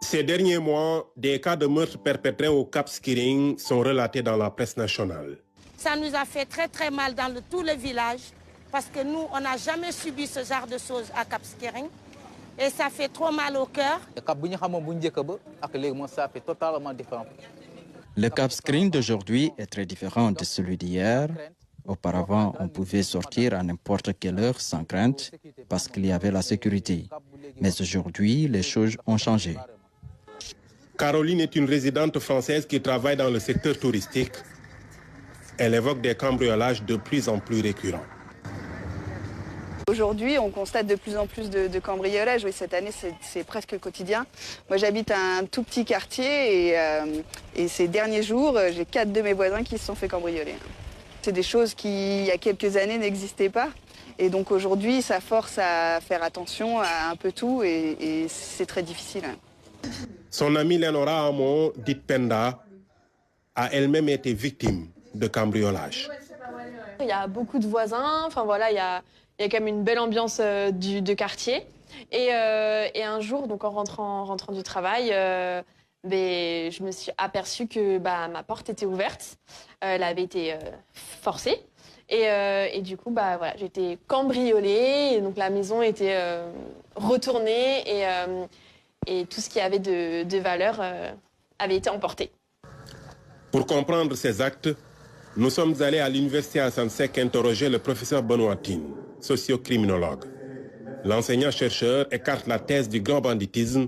Ces derniers mois, des cas de meurtres perpétrés au Cap Skirring sont relatés dans la presse nationale. Ça nous a fait très très mal dans tout le village parce que nous, on n'a jamais subi ce genre de choses à Cap Skirring et ça fait trop mal au cœur. Le Cap Skirring d'aujourd'hui est très différent de celui d'hier. Auparavant, on pouvait sortir à n'importe quelle heure sans crainte parce qu'il y avait la sécurité. Mais aujourd'hui, les choses ont changé. Caroline est une résidente française qui travaille dans le secteur touristique. Elle évoque des cambriolages de plus en plus récurrents. Aujourd'hui, on constate de plus en plus de cambriolages. Oui, cette année, c'est presque quotidien. Moi, j'habite un tout petit quartier et ces derniers jours, j'ai 4 de mes voisins qui se sont fait cambrioler. C'est des choses qui, il y a quelques années, n'existaient pas. Et donc aujourd'hui, ça force à faire attention à un peu tout et c'est très difficile. Son amie Lénora Hamon, dite Penda, a elle-même été victime de cambriolage. Il y a beaucoup de voisins, enfin voilà, il y a quand même une belle ambiance de quartier. Et un jour, donc en rentrant du travail, je me suis aperçue que ma porte était ouverte. Elle avait été forcée. Et du coup, voilà, j'ai été cambriolée. Et donc la maison était retournée et tout ce qui avait de valeur avait été emporté. Pour comprendre ces actes, nous sommes allés à l'université Assane Seck interroger le professeur Benoît Tine, socio-criminologue. L'enseignant-chercheur écarte la thèse du grand banditisme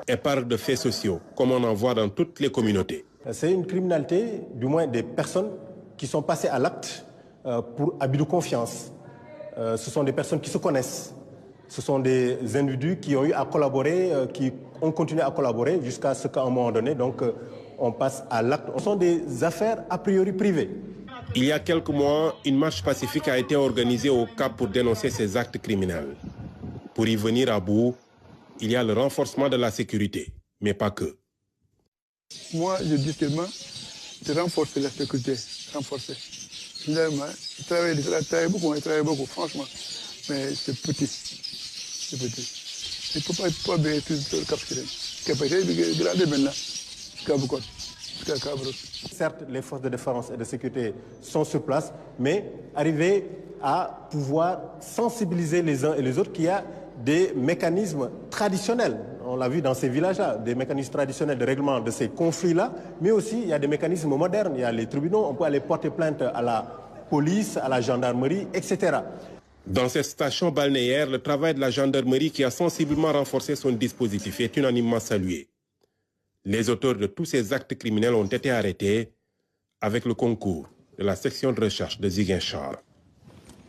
et parle de faits sociaux, comme on en voit dans toutes les communautés. C'est une criminalité, du moins des personnes qui sont passées à l'acte pour abus de confiance. Ce sont des personnes qui se connaissent. Ce sont des individus qui ont eu à collaborer, qui ont continué à collaborer jusqu'à ce qu'à un moment donné, donc, on passe à l'acte. Ce sont des affaires a priori privées. Il y a quelques mois, une marche pacifique a été organisée au Cap pour dénoncer ces actes criminels. Pour y venir à bout, il y a le renforcement de la sécurité, mais pas que. Moi, je dis seulement de renforcer la sécurité, renforcer. Finalement, je travaille beaucoup, franchement, mais c'est petit. C'est petit. Il ne faut pas bien sur le Cap Skirring. Certes, les forces de défense et de sécurité sont sur place, mais arriver à pouvoir sensibiliser les uns et les autres qu'il y a des mécanismes traditionnels. On l'a vu dans ces villages-là, des mécanismes traditionnels de règlement de ces conflits-là, mais aussi il y a des mécanismes modernes. Il y a les tribunaux, on peut aller porter plainte à la police, à la gendarmerie, etc. Dans cette station balnéaire, le travail de la gendarmerie qui a sensiblement renforcé son dispositif est unanimement salué. Les auteurs de tous ces actes criminels ont été arrêtés avec le concours de la section de recherche de Ziguinchor.